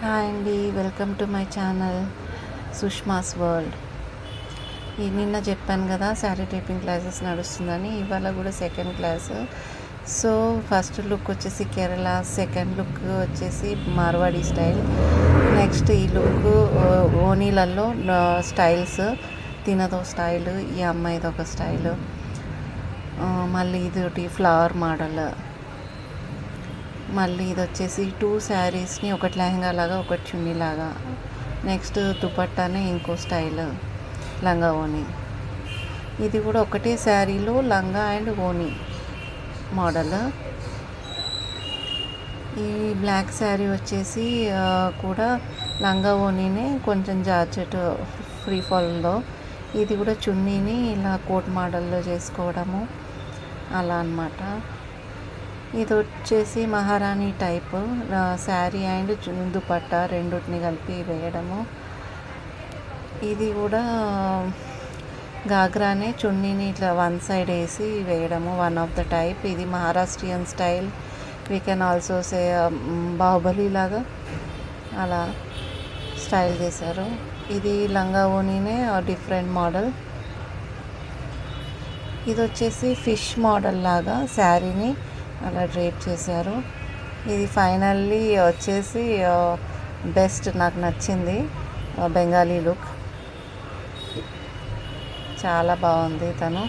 Hi అండి, welcome to my channel Sushma's world. నిన్న చెప్పాను కదా శారీ టైపింగ్ క్లాసెస్ నడుస్తుందని. ఇవాళ కూడా second class. So first look వచ్చేసి కేరళ, సెకండ్ లుక్ వచ్చేసి మార్వాడి స్టైల్, నెక్స్ట్ ఈ లుక్ ఓనీలలో స్టైల్స్. తినదో స్టైల్, ఈ అమ్మాయిది ఒక స్టైల్, మళ్ళీ ఇది ఒకటి ఫ్లవర్ మోడల్, మళ్ళీ ఇది వచ్చేసి 2 శారీస్ని ఒకటి లెహంగా లాగా ఒకటి చున్నీ లాగా, నెక్స్ట్ దుపట్టానే ఇంకో స్టైల్ లంగా ఓని. ఇది కూడా ఒకటే శారీలో లంగా అండ్ ఓని మోడల్. ఈ బ్లాక్ శారీ వచ్చేసి కూడా లంగా ఓనీనే, కొంచెం జార్జెట్ ఫ్రీ ఫాల్లో. ఇది కూడా చున్నీని ఇలా కోట్ మోడల్లో చేసుకోవడము అలా అన్నమాట. ఇది వచ్చేసి మహారాణి టైప్ శారీ అండ్ దుపట్టా రెండుటిని కలిపి వేయడము. ఇది కూడా గాగ్రానే, చున్నీని ఇట్లా వన్ సైడ్ వేసి వేయడము, వన్ ఆఫ్ ద టైప్. ఇది Maharashtrian style, we can also say Baahubali లాగా అలా స్టైల్ చేశారు. ఇది లంగా ఓనీనే డిఫరెంట్ మోడల్. ఇది వచ్చేసి ఫిష్ మోడల్ లాగా శారీని అలా డ్రేప్ చేశారు. ఇది ఫైనల్లీ వచ్చేసి బెస్ట్, నాకు నచ్చింది. బెంగాలీ లుక్ చాలా బాగుంది తను.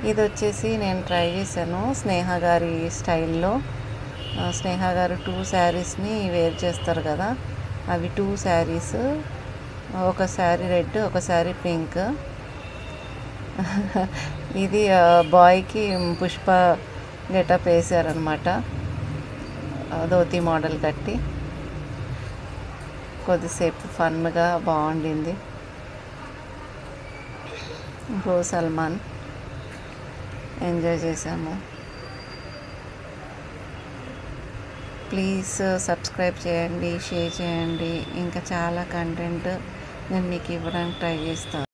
ఇది వచ్చేసి నేను ట్రై చేశాను స్నేహ గారి స్టైల్లో. స్నేహ గారు 2 శారీస్ని వేర్ చేస్తారు కదా, అవి 2 శారీస్, ఒక శారీ రెడ్, ఒక శారీ పింక్. ఇది బాయ్కి పుష్ప గెటప్ వేసారనమాట, ధోతి మోడల్ కట్టి. కొద్దిసేపు ఫన్గా బాగుండింది. బ్రో సల్మాన్ ఎంజాయ్ చేసాము. ప్లీజ్ సబ్స్క్రైబ్ చేయండి, షేర్ చేయండి. ఇంకా చాలా కంటెంట్ నేను మీకు ఇవ్వడానికి ట్రై చేస్తాను.